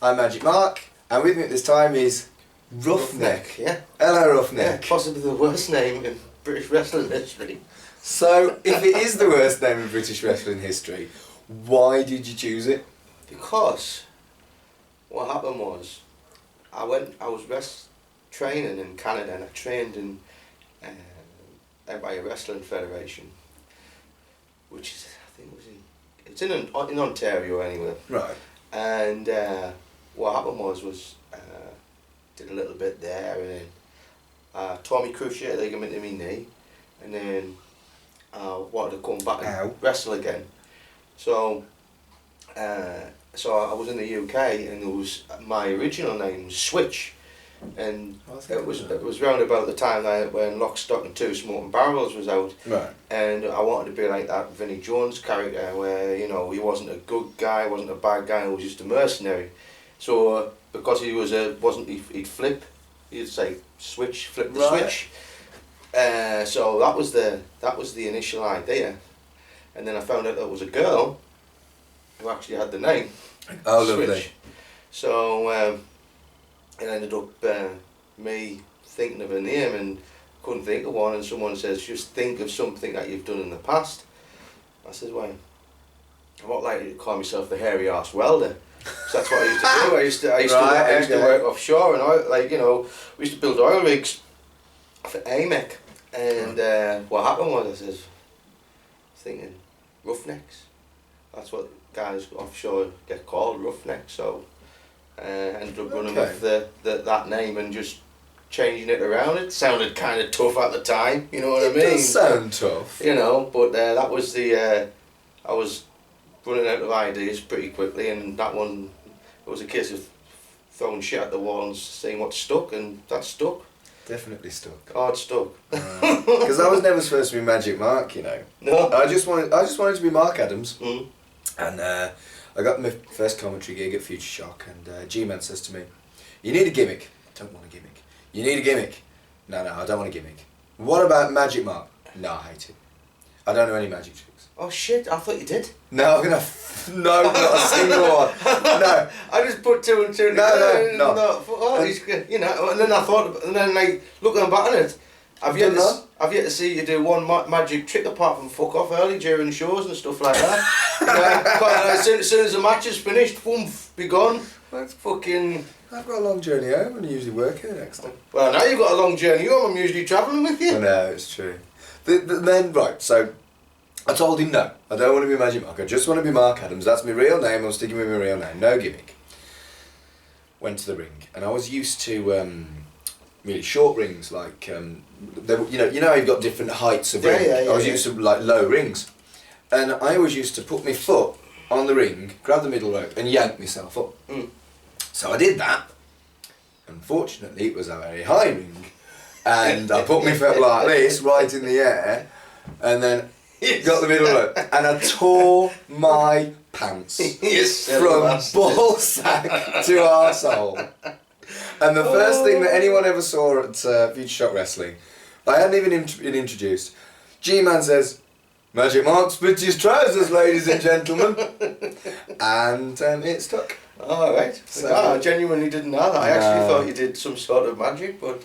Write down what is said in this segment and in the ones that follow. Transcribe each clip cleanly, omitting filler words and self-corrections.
I'm Magic Mark, and with me at this time is Ruffneck. Yeah. Hello, Ruffneck. Yeah, possibly the worst name in British wrestling history. So, if it is the worst name in British wrestling history, why did you choose it? Because what happened was, I was training in Canada, and I trained in by a wrestling federation, which is, I think it's in Ontario anyway. Right. And what happened was did a little bit there, and then tore my cruciate ligament in my knee, and then wanted to come back and wrestle again. So I was in the UK, and it was my original name was Switch, and it was round about the time when Lock, Stock and Two Smoking Barrels was out. Right. And I wanted to be like that Vinnie Jones character, where he wasn't a good guy, wasn't a bad guy, he was just a mercenary. So because he was he'd flip, he'd say switch, flip the switch. So that was the initial idea, and then I found out that it was a girl who actually had the name. Oh, Switch. lovely. So it ended up me thinking of a name and couldn't think of one, and someone says, just think of something that you've done in the past. I says, well, I'm not likely to call myself the hairy arse welder. So that's what I used to do. I used to work offshore, and we used to build oil rigs for AMEC. And what happened was, I was thinking, roughnecks. That's what guys offshore get called, roughnecks. So ended up running with that name and just changing it around. It sounded kind of tough at the time, you know what I mean? It does sound tough. But that was the, I was running out of ideas pretty quickly, and that one, it was a case of throwing shit at the wall and seeing what stuck, and that stuck. Definitely stuck. Oh, it stuck. Because I was never supposed to be Magic Mark, No. I just wanted to be Mark Adams. Mm. And I got my first commentary gig at Future Shock, and G-Man says to me, "You need a gimmick." "I don't want a gimmick." "You need a gimmick." No, I don't want a gimmick." "What about Magic Mark?" "No, I hate it. I don't know any magic tricks." Oh shit, I thought you did. No, no, not a single one. No. I just put two and two together. No. He's good, and then I thought, and then looking back on it, I've yet to see you do one magic trick apart from fuck off early during shows and stuff like that. As soon as the match is finished, boom, be gone. That's fucking... I've got a long journey home and I usually work here next time. Well, now you've got a long journey home, I'm usually travelling with you. No, it's true. Then, right, so I told him no, I don't want to be Magic Mark, I just want to be Mark Adams, that's my real name, I'm sticking with my real name, no gimmick. Went to the ring, and I was used to really short rings, like, you know how you've got different heights of ring? I was used to like low rings, and I always used to put my foot on the ring, grab the middle rope and yank myself up. Mm. So I did that. Unfortunately it was a very high ring, and I put my foot like this right in the air, and then got the middle rope, and I tore my pants from ball sack to arsehole. And the first thing that anyone ever saw at Future Shock Wrestling, I hadn't even been introduced. G-Man says, "Magic Mark split his trousers, ladies and gentlemen." And it stuck. Alright. So, I genuinely didn't know that. I actually thought you did some sort of magic, but,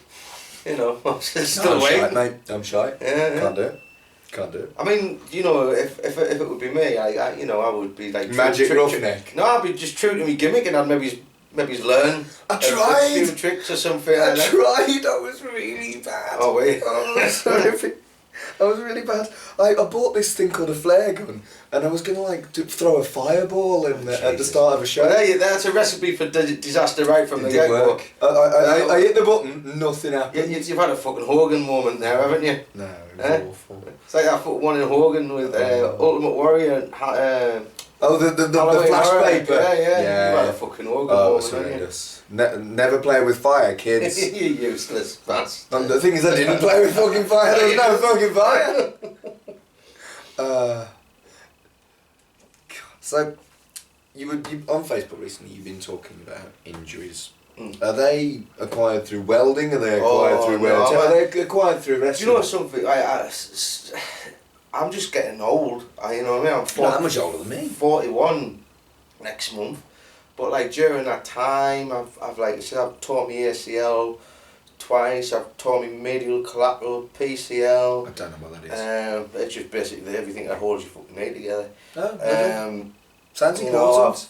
I'm still waiting. I'm shy, mate. I'm shy. Yeah. Can't do it. Can't do it. I mean, if it would be me, I would be like... Magic Ruffneck. No, I'd be just true to me gimmick, and I'd maybe learn a few tricks or something like that. I tried, I was really bad. Oh wait. I was really bad. I bought this thing called a flare gun, and I was going to throw a fireball in at the start of a show. Well, that's a recipe for disaster right from the get-go. I hit the button, nothing happened. You've had a fucking Hogan moment there, haven't you? No, it was awful. It's like I put one in Hogan with Ultimate Warrior and... the flash paper. Yeah. You had a fucking Hogan moment, it was horrendous. Never play with fire, kids. You useless bastard. The thing is, I didn't play with fucking fire. There was no fucking fire. So, you on Facebook recently. You've been talking about injuries. Mm. Are they acquired through welding? Are they acquired through wear and tear? Are they acquired through wrestling? Do you know something? I'm just getting old. You know what I mean? I'm 40, You're not that much older than me. 41 next month. But like during that time, I've like I said, I've torn my ACL twice. I've torn my medial collateral PCL. I don't know what that is. It's just basically everything that holds your fucking knee together. Oh, sounds you important.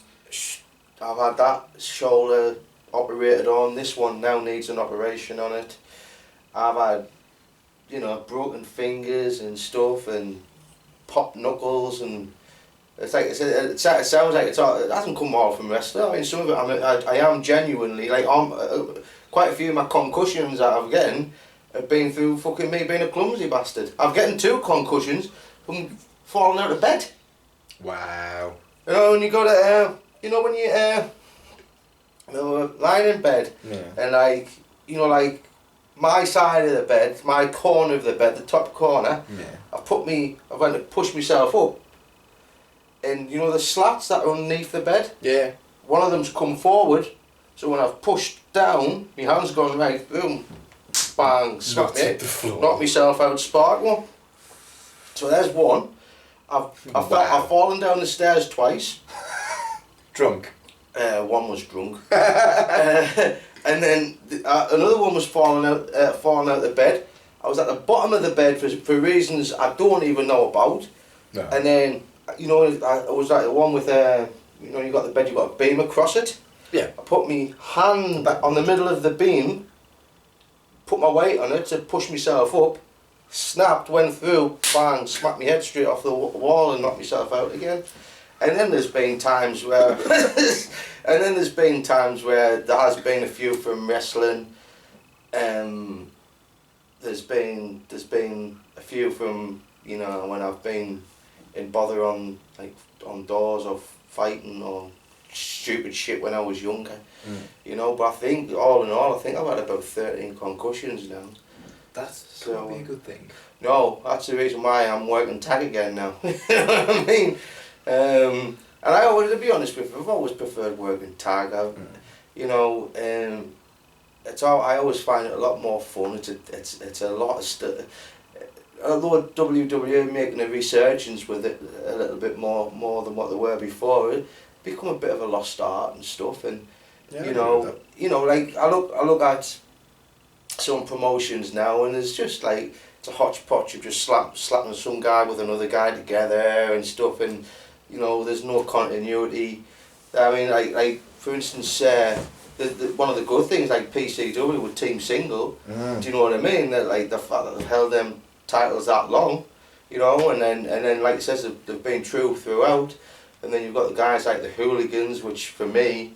I've had that shoulder operated on. This one now needs an operation on it. I've had, broken fingers and stuff and popped knuckles, and it's like it sounds like it hasn't come all from wrestling. I mean, some of it I am genuinely like quite a few of my concussions that I'm getting have been through fucking me being a clumsy bastard. I'm getting 2 concussions from falling out of bed. Wow. When you go to when you lying in bed, and like my side of the bed, my corner of the bed, the top corner, I've went to push myself up, and the slats that are underneath the bed, one of them's come forward, so when I've pushed down, my hand's gone right, boom, bang, smacked me, knocked myself out, spark one. So there's one. I've fallen down the stairs twice. Drunk? One was drunk. And then another one was falling out the bed. I was at the bottom of the bed for reasons I don't even know about. No. And then, I was like the one with, you got the bed, you got a beam across it. Yeah. I put my hand on the middle of the beam, put my weight on it to push myself up, snapped, went through, bang, smacked my head straight off the wall and knocked myself out again. And then there's been times where, there has been a few from wrestling. There's been a few from when I've been in bother on doors or fighting or stupid shit when I was younger. But I think all in all, I've had about 13 concussions now. That's gonna be a good thing. No, that's the reason why I'm working tag again now. You know what I mean? And to be honest with you, I've always preferred working tag. I always find it a lot more fun. It's a lot of stuff. Although WWE are making a resurgence with it a little bit more than what they were before, it become a bit of a lost art and stuff. And like I look at some promotions now, and it's just like it's a hodgepodge of just slapping some guy with another guy together and stuff, and there's no continuity. I mean, like for instance, one of the good things like PCW with Team Single, do you know what I mean? That like the fact that they've held them titles that long, and then like it says they've been true throughout, and then you've got the guys like the Hooligans, which for me,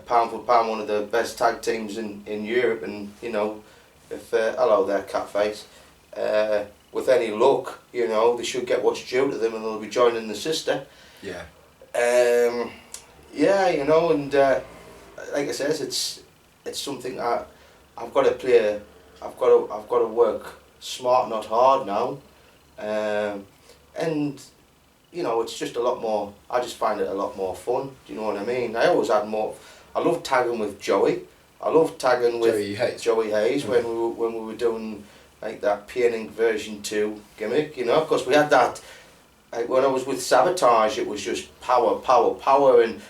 pound for pound, one of the best tag teams in Europe, and if hello there, Catface. With any luck, they should get what's due to them, and they'll be joining the sister. Yeah. And like I says, it's something that I've got to play. I've got to work smart, not hard now. And it's just a lot more. I just find it a lot more fun. Do you know what I mean? I always had more. I love tagging with Joey. I love tagging with Joey Hayes when we were doing like that Peering version 2 gimmick, because we had that, like when I was with Sabotage, it was just power, and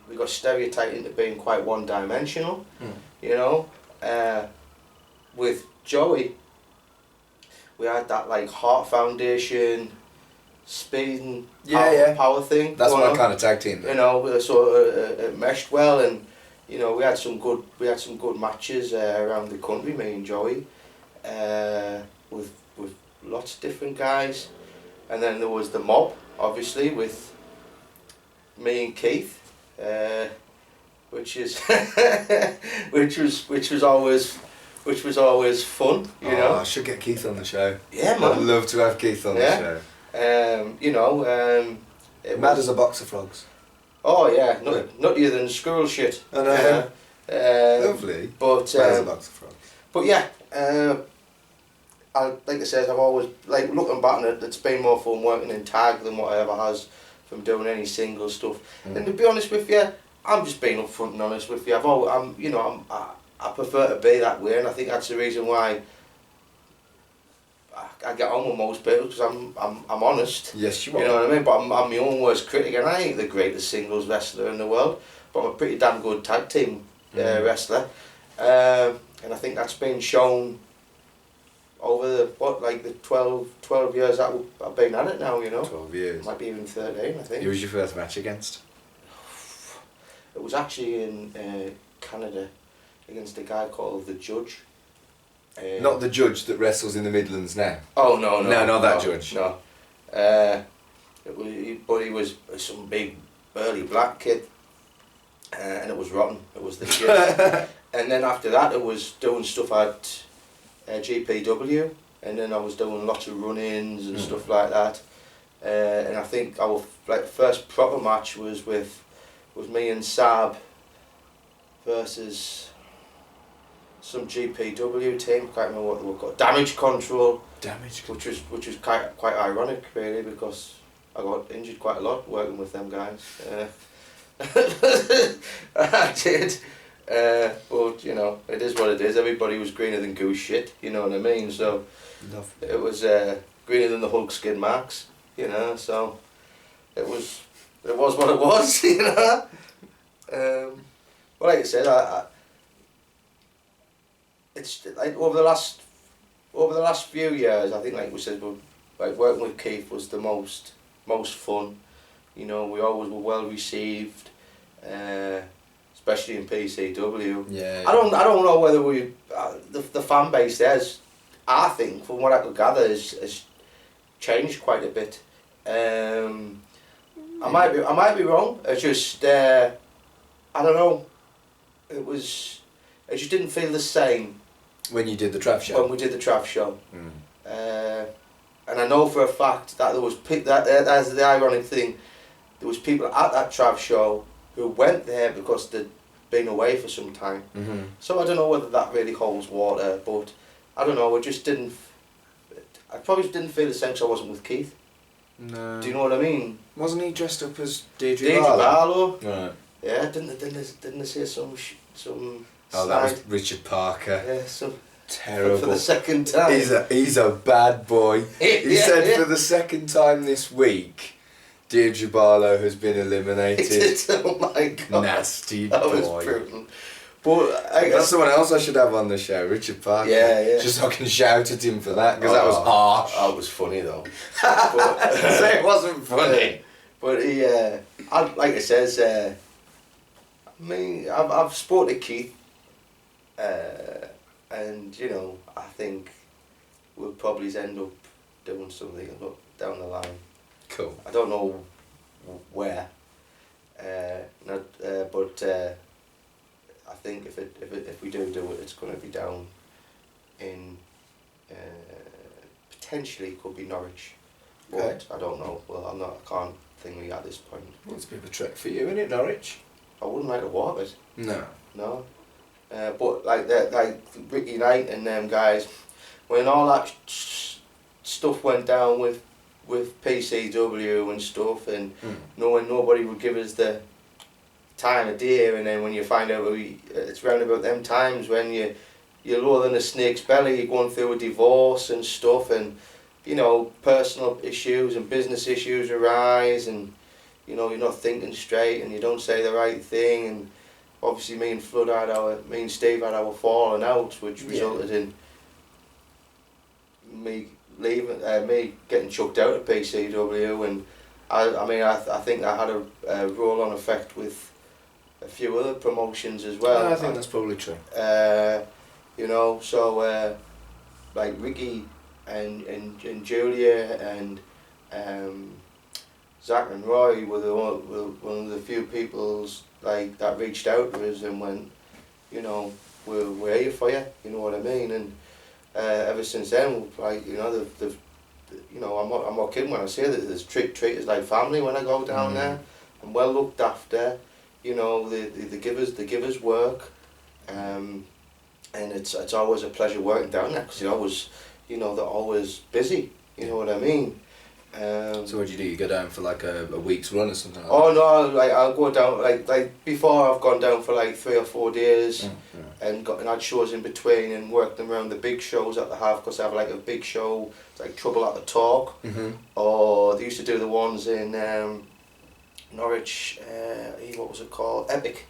we got stereotyped into being quite one-dimensional, with Joey, we had that like Heart Foundation, speed and power thing. That's my kind of tag team. So it meshed well, and we had some good matches around the country, me and Joey, with lots of different guys, and then there was the Mob, obviously, with me and Keith, which was always fun. I should get Keith on the show. Yeah, man. I'd love to have Keith on the show. Mad as a box of frogs. Oh yeah, nuttier than squirrel shit. I know. Lovely. But Mad as a box of frogs. But yeah, like I said, I've always like looking back on it. It's been more fun working in tag than what I ever has from doing any single stuff. And to be honest with you, I'm just being upfront and honest with you. I prefer to be that way, and I think that's the reason why I get on with most people because I'm honest. Yes, you are. You know what I mean? But I'm my own worst critic, and I ain't the greatest singles wrestler in the world, but I'm a pretty damn good tag team wrestler. And I think that's been shown over the 12 years that I've been at it now, you know. 12 years. Might be even 13, I think. Who was your first match against? It was actually in Canada against a guy called The Judge. Not the judge that wrestles in the Midlands now. Oh, no. No, not that judge. No. But he was some big, burly black kid. And it was rotten. It was the shit. And then after that, it was doing stuff at GPW. And then I was doing lots of run-ins and stuff like that. And I think our first proper match was with me and Saab versus some GPW team. I can't remember what they were called. Damage Control. Which was quite ironic, really, because I got injured quite a lot working with them guys. I did. But you know, it is what it is. Everybody was greener than goose shit. You know what I mean? So it was greener than the Hulk skid marks. You know, so it was what it was. You know. But like I said, it's like over the last few years, I think, like we said, like working with Keith was the most fun. You know, we always were well received, especially in PCW. Yeah. I don't know whether the fan base there's, I think, from what I could gather, has changed quite a bit. I might be wrong. It's just I don't know. It just didn't feel the same when you did the Trav show. When we did the Trav show. And I know for a fact that there was that's the ironic thing. There was people at that Trav show who went there because they'd been away for some time. Mm-hmm. So I don't know whether that really holds water, but I don't know. I probably didn't feel the same because I wasn't with Keith. No. Do you know what I mean? Wasn't he dressed up as Deirdre Barlow? Barlow? Right. Yeah, didn't they say some? Oh, that was Richard Parker. Yeah, some. Terrible. For the second time. He's a bad boy. He said yeah. for the second time this week, Deirdre Barlow has been eliminated. Oh my god. Nasty that boy. Was brutal. But that's someone else I should have on the show, Richard Parker. Yeah. Just so I can shout at him for that, because that was harsh. That was funny though. So it wasn't funny. But he, like I says, I mean, I've spoken to Keith, and you know, I think we'll probably end up doing something down the line. Cool. I don't know where, but I think if we do it, it's going to be down in potentially could be Norwich. Okay. But I don't know. Well, I can't think at this point. Well, it's a bit of a trek for you, isn't it, Norwich? I wouldn't like to walk it. No. But like Ricky Knight and them guys, when all that stuff went down with PCW and stuff, and knowing nobody would give us the time of day, and then when you find out it's round about them times when you're lower than a snake's belly, you're going through a divorce and stuff, and you know, personal issues and business issues arise, and you know, you're not thinking straight and you don't say the right thing, and obviously me and Steve had our falling out, which resulted in me leaving, me getting chucked out of PCW, and I think that had a roll-on effect with a few other promotions as well. I think that's probably true. You know, so like Ricky and Julia and Zach and Roy were one of the few peoples like that reached out to us and went, you know, we're here for you. You know what I mean? And ever since then, like, you know, they've you know, I'm not kidding when I say that there's treat us like family when I go down there. I'm well looked after. You know, they give us work, and it's always a pleasure working down there because they're always busy. You know what I mean? So what do you do? You go down for like a week's run or something like that? Oh no, like I'll go down like before I've gone down for like 3 or 4 days. and had shows in between and worked them around the big shows that they have, because they have like a big show, it's like Trouble at the Talk, or they used to do the ones in Norwich, what was it called? Epic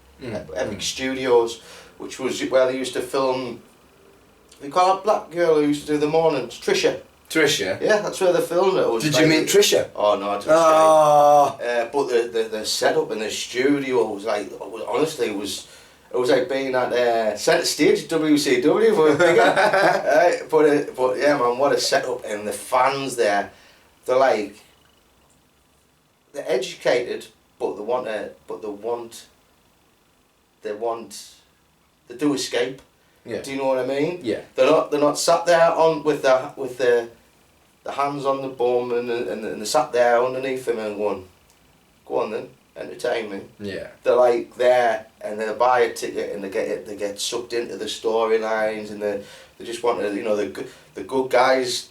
Studios, which was where they used to film. We call that black girl who used to do the mornings, Trisha. Trisha? Yeah, that's where they filmed it. Did you meet Trisha? Oh no, I didn't. Oh. But the setup in the studio was like, honestly, it was like being at centre stage WCW, but bigger. But yeah, man, what a setup! And the fans there, they're educated, but they do escape. Yeah. Do you know what I mean? Yeah. They're not sat there on with the hands on the bum and they're sat there underneath them and going, go on then, entertain me. Yeah. They're like there and they buy a ticket and they get sucked into the storylines and they just want to, the good guys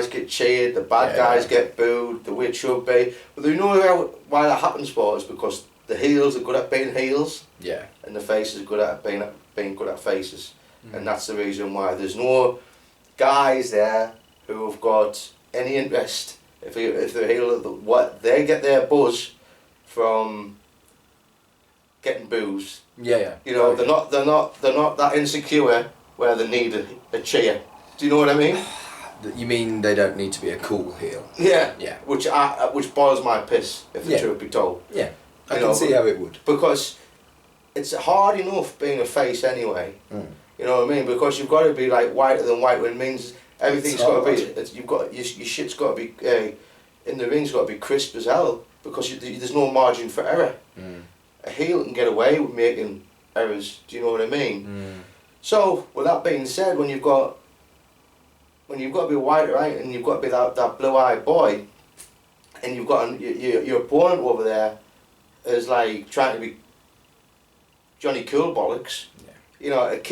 get cheered, the bad guys get booed, the way it should be. But they know why that happens for is because the heels are good at being heels. Yeah. And the faces are good at being good at faces. And that's the reason why there's no guys there who have got any interest. If they're heel, what they get their buzz from getting boos. Yeah. They're not that insecure where they need a cheer. Do you know what I mean? You mean they don't need to be a cool heel? Yeah. Yeah. Which boils my piss, if the truth be told. Yeah. I can see how it would. Because it's hard enough being a face anyway. You know what I mean? Because you've got to be like whiter than white, which means everything's got to be. Your shit's got to be in the ring's got to be crisp as hell, because there's no margin for error. A heel can get away with making errors. Do you know what I mean? So with that being said, when you've got to be white, right, and you've got to be that blue-eyed boy, and you've got your opponent over there is like trying to be Johnny Cool Bollocks. You're not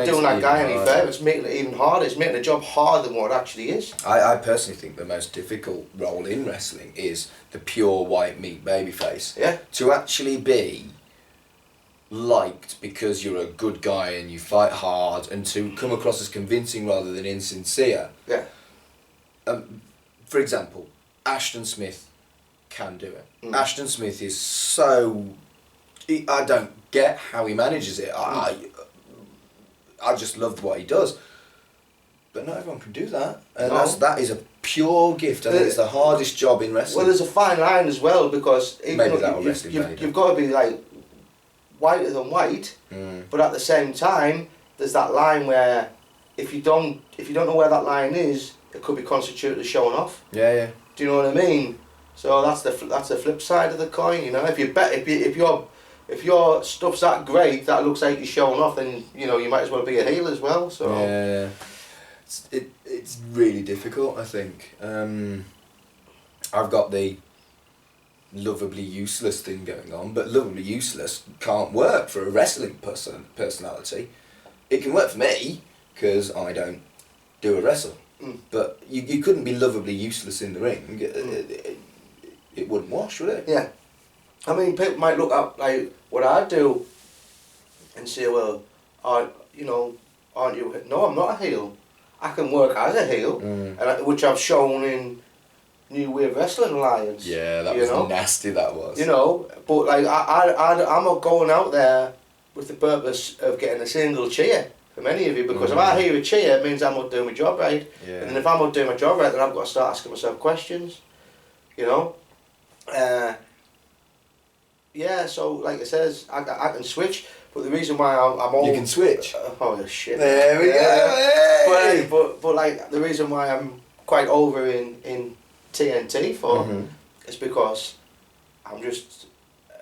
doing that guy any favour. It's making it even harder. It's making the job harder than what it actually is. I personally think the most difficult role in wrestling is the pure white meat babyface. Yeah. To actually be liked because you're a good guy and you fight hard, and to come across as convincing rather than insincere. Yeah. For example, Ashton Smith can do it. Ashton Smith is so... I don't get how he manages it. I just love what he does. But not everyone can do that. And that is a pure gift. I think it's the hardest job in wrestling. Well, there's a fine line as well, because maybe you've got to be like whiter than white, but at the same time, there's that line where if you don't know where that line is, it could be constituted as showing off. Yeah. Do you know what I mean? So that's the flip side of the coin. If your stuff's that great that looks like you're showing off, then you might as well be a heel as well. So yeah, it's really difficult. I think I've got the lovably useless thing going on, but lovably useless can't work for a wrestling personality. It can work for me because I don't do a wrestle, but you couldn't be lovably useless in the ring. It wouldn't wash, would it? Yeah. I mean, people might look at like what I do and say, well, aren't you? No, I'm not a heel. I can work as a heel, which I've shown in New Wave Wrestling Alliance. Yeah, that was nasty. That was. But like I'm not going out there with the purpose of getting a single cheer from any of you, because if I hear a cheer, it means I'm not doing my job right. Yeah. And then if I'm not doing my job right, then I've got to start asking myself questions. Yeah, so like it says, I can switch, but the reason why I'm all... You can switch? Oh, shit. There we go, hey! But like, the reason why I'm quite over in TNT is because I'm just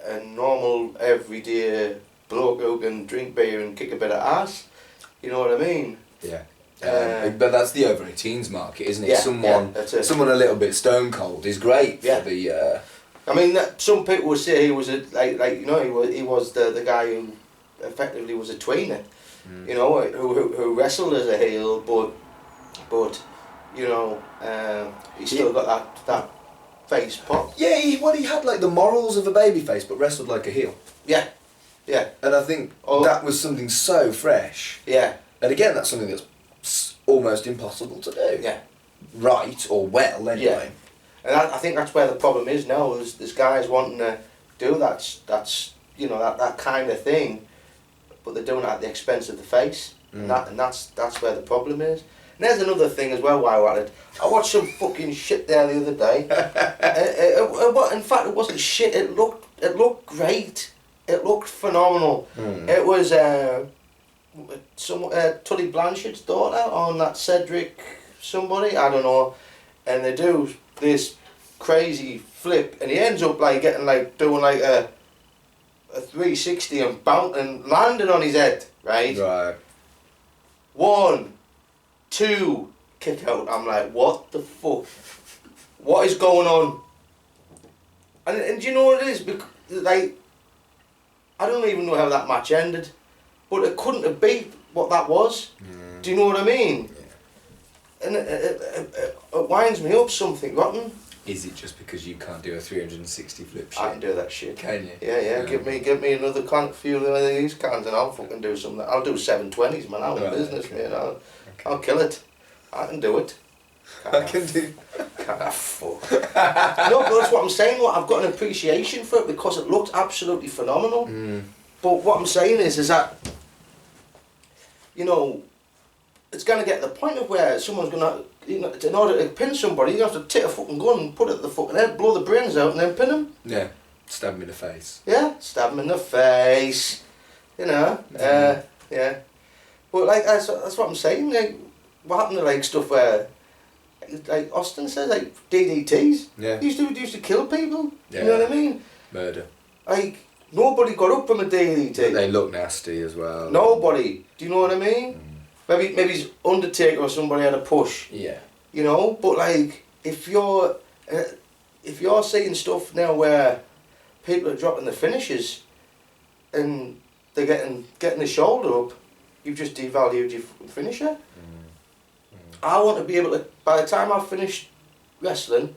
a normal, everyday bloke who can drink beer and kick a bit of ass. You know what I mean? Yeah. But that's the over 18s market, isn't it? Yeah, someone a little bit stone cold is great for the... I mean, some people would say he was he was the guy who effectively was a tweener, who wrestled as a heel, but he still got that face pop. Yeah, he had like the morals of a babyface, but wrestled like a heel. Yeah, Yeah. And I think that was something so fresh. Yeah. And again, that's something that's almost impossible to do. Yeah. Right, or well, anyway. Yeah. And I think that's where the problem is now, is there's guys wanting to do that's you know, that kind of thing, but they're doing it at the expense of the face. And that's where the problem is. And there's another thing as well why I watched some fucking shit there the other day. In fact, it wasn't shit, it looked great. It looked phenomenal. It was Tully Blanchard's daughter on that Cedric somebody, I don't know, and they do this crazy flip, and he ends up like getting like doing like a 360 and landing on his head, right? Right. 1, 2, kick out. I'm like, what the fuck? What is going on? And do you know what it is? Because, like, I don't even know how that match ended, but it couldn't have been what that was. Do you know what I mean? Yeah. And it winds me up something rotten. Is it just because you can't do a 360 flip shit? I can do that shit. Can you? Yeah. Give me another few of these cans and I'll fucking do something. I'll do 720s, man. I'm in business, okay. Man. I'll kill it. I can do it. I can do. Fuck. No, but that's what I'm saying. Look, I've got an appreciation for it because it looks absolutely phenomenal. But what I'm saying is that, you know, it's going to get to the point of where someone's going to, you know, in order to pin somebody, you have to take a fucking gun and put it at the fucking head, blow the brains out, and then pin them. Yeah, stab him in the face. Yeah, stab him in the face. You know, yeah. But like that's what I'm saying. Like, what happened to like stuff where, like Austin says, like DDTs. Yeah. Used to kill people. Yeah. You know what I mean? Murder. Like nobody got up from a DDT. But they look nasty as well. Nobody. Do you know what I mean? Maybe it's Undertaker or somebody had a push. Yeah. You know, but like if you're seeing stuff now where people are dropping the finishes and they're getting the shoulder up, you've just devalued your finisher. I want to be able to, by the time I've finished wrestling,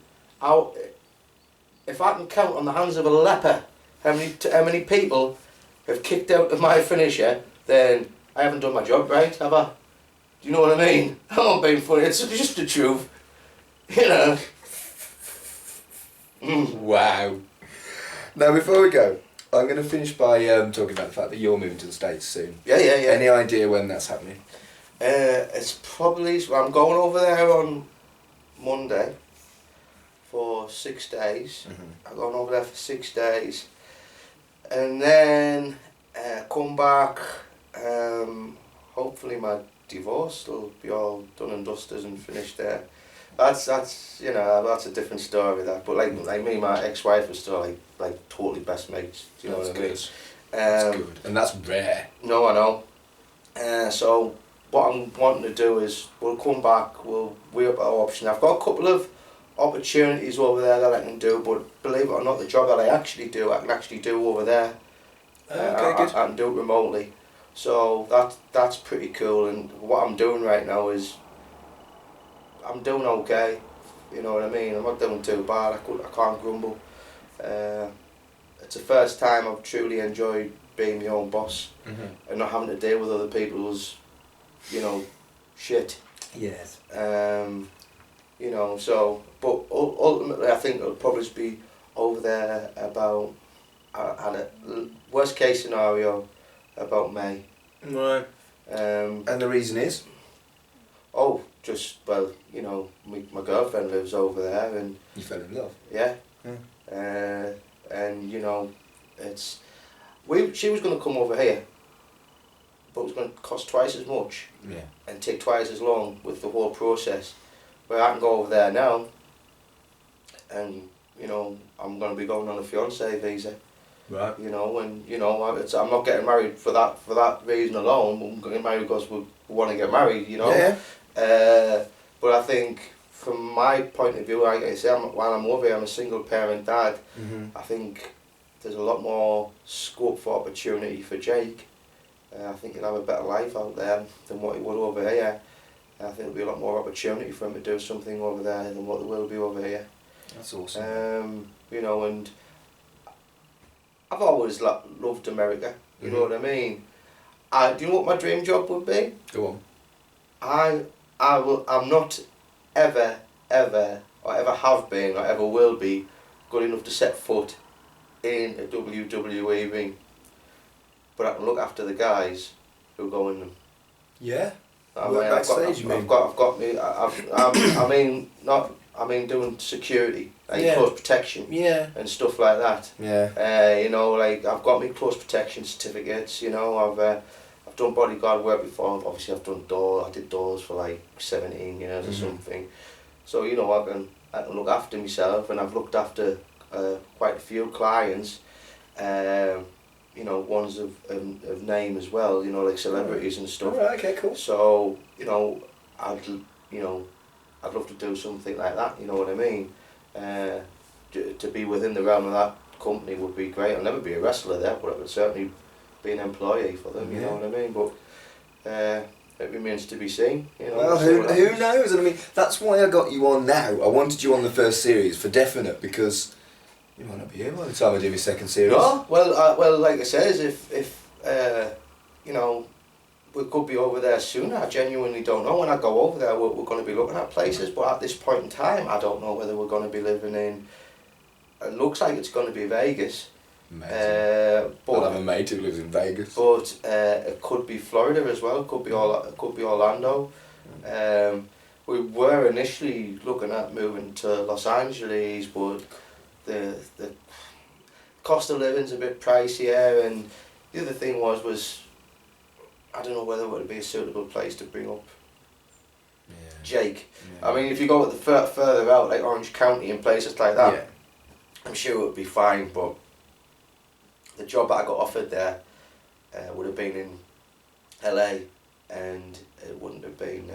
if I can count on the hands of a leper how many people have kicked out of my finisher, then I haven't done my job right, have I? Do you know what I mean? I'm not being funny, it's just the truth. You know. Wow. Now before we go, I'm going to finish by talking about the fact that you're moving to the States soon. Yeah. Any idea when that's happening? It's probably, I'm going over there on Monday for 6 days. I'm going over there for 6 days. And then come back, hopefully my divorce will be all done and dusted and finished there. That's you know, that's a different story that. But like me, my ex-wife was still like totally best mates. Do you know what I mean? That's good, and that's rare. No, I know. So what I'm wanting to do is we'll come back, we'll weigh up our options. I've got a couple of opportunities over there that I can do, but believe it or not, the job that I can actually do over there. Okay, good. I can do it remotely. So that's pretty cool, and what I'm doing right now is I'm doing okay, you know what I mean? I'm not doing too bad, I can't grumble. It's the first time I've truly enjoyed being my own boss and not having to deal with other people's, you know, shit. Yes. You know, so, but ultimately I think it'll probably be over there about, at a worst case scenario, about May. Right. And the reason is? Oh, just, well, you know, my girlfriend lives over there and... You fell in love? Yeah. And, you know, she was going to come over here, but it was going to cost twice as much and take twice as long with the whole process. Where I can go over there now and, you know, I'm going to be going on a fiancé visa. Right. You know, and, you know, I'm not getting married for that reason alone. I'm getting married because we want to get married, you know. Yeah. But I think from my point of view, like I say, while I'm over here, I'm a single parent dad. I think there's a lot more scope for opportunity for Jake. I think he'll have a better life out there than what he would over here. I think there'll be a lot more opportunity for him to do something over there than what there will be over here. That's awesome. You know, and I've always loved America. You know what I mean? Do you know what my dream job would be? Go on. I'm not ever, or ever have been, or ever will be, good enough to set foot in a WWE ring. But I can look after the guys who go in them. Yeah. I mean doing security, like close protection, and stuff like that. Yeah. You know, like I've got my close protection certificates. You know, I've done bodyguard work before. Obviously, I did doors for like 17 years or something. So you know, I can look after myself, and I've looked after quite a few clients. You know, ones of name as well. You know, like celebrities and stuff. Alright, okay, cool. So you know, I'd love to do something like that. You know what I mean? To be within the realm of that company would be great. I'll never be a wrestler there, but I would certainly be an employee for them. You know what I mean? But it remains to be seen. You know. Well, who knows? I mean, that's why I got you on now. I wanted you on the first series for definite because you might not be here by the time I do your second series. No, well, like I says, if you know, we could be over there sooner. I genuinely don't know. When I go over there, we're going to be looking at places, but at this point in time, I don't know whether we're going to be living in. It looks like it's going to be Vegas. Amazing. But I have a mate who lives in Vegas. But it could be Florida as well. It could be Orlando. We were initially looking at moving to Los Angeles, but the cost of living's a bit pricier, and the other thing was I don't know whether it would be a suitable place to bring up Jake. I mean, if you go further out, like Orange County and places like that, I'm sure it would be fine, but the job that I got offered there would have been in LA, and it wouldn't have been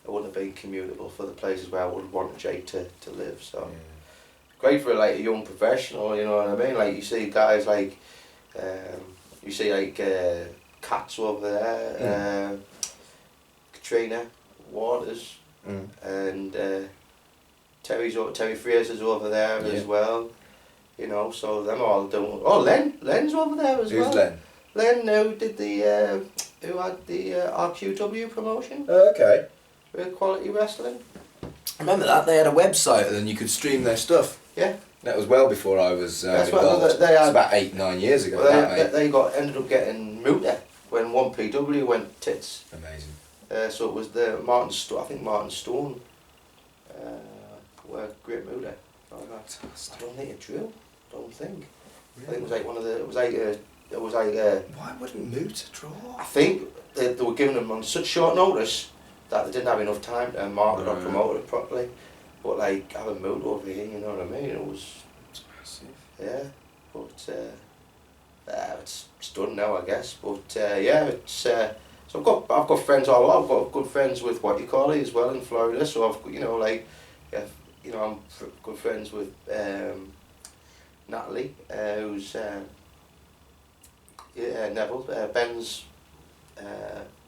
commutable for the places where I would want Jake to live. So great for like a young professional, you know what I mean? Like you see guys like Kat's over there, Katrina Waters, and Terry Fraser's over there as well. You know, so them all doing. Oh, Len's over there as well. Who's Len? Len, who did who had the RQW promotion? Okay. Real Quality Wrestling. I remember that they had a website and then you could stream their stuff. Yeah. That was well before I was That's involved. What they had, it's about 8-9 years ago. Well, they ended up getting Muta when 1PW went tits. Amazing. So it was the Martin Stone were great Muta. I don't think it drew. Don't think. Really? I think it was like one of the. It was like. Why wouldn't Muta draw? I think they were giving them on such short notice that they didn't have enough time to market or promote it properly. But like having Muta over here, you know what I mean? It was. It's massive. Yeah, but it's done now, I guess. But it's. So I've got friends all over. I've got good friends with what you call it as well in Florida. So I've I'm good friends with Natalie, who's Neville, Ben's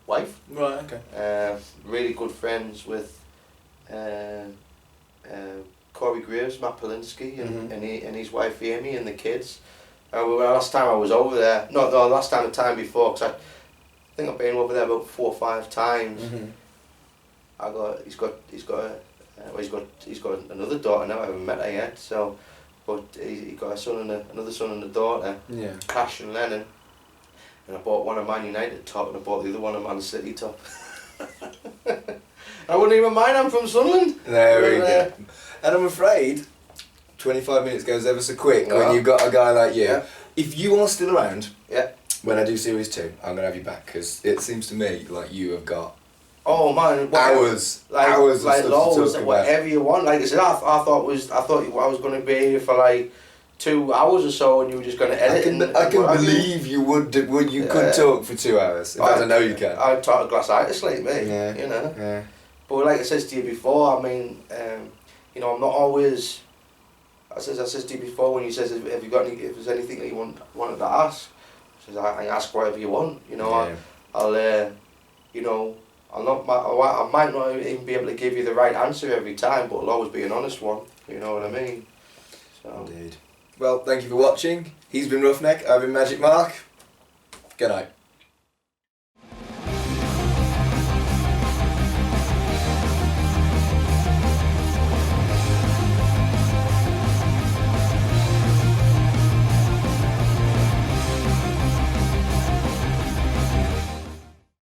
wife. Right. Okay. Really good friends with Corey Graves, Matt Polinsky, and his wife Amy and the kids. Last time I was over there, the time before, because I think I've been over there about 4 or 5 times. He's got another daughter now. I haven't met her yet. So, but he got a son and another son and a daughter. Yeah. Pasha and Lennon. And I bought one of Man United top, and I bought the other one of Man City top. I wouldn't even mind. I'm from Sunderland. There we go. And I'm afraid 25 minutes goes ever so quick when you've got a guy like you. Yeah. If you are still around, when I do series 2, I'm gonna have you back because it seems to me like you have got. Oh man, hours of loads, stuff to talk whatever you want. Like I said, I thought I was going to be here for like 2 hours or so, and you were just going to edit. I can believe you could talk for 2 hours. In fact, I know you can. I'd talk a glass itis like me. Yeah. You know. Yeah. But like I said to you before, I mean, I'm not always. I says to you before when you says, if there's anything that you wanted to ask, I says I ask whatever you want. You know, I might not even be able to give you the right answer every time, but it'll always be an honest one. You know what I mean? So. Indeed. Well, thank you for watching. He's been Ruffneck. I've been Magic Mark. Good night.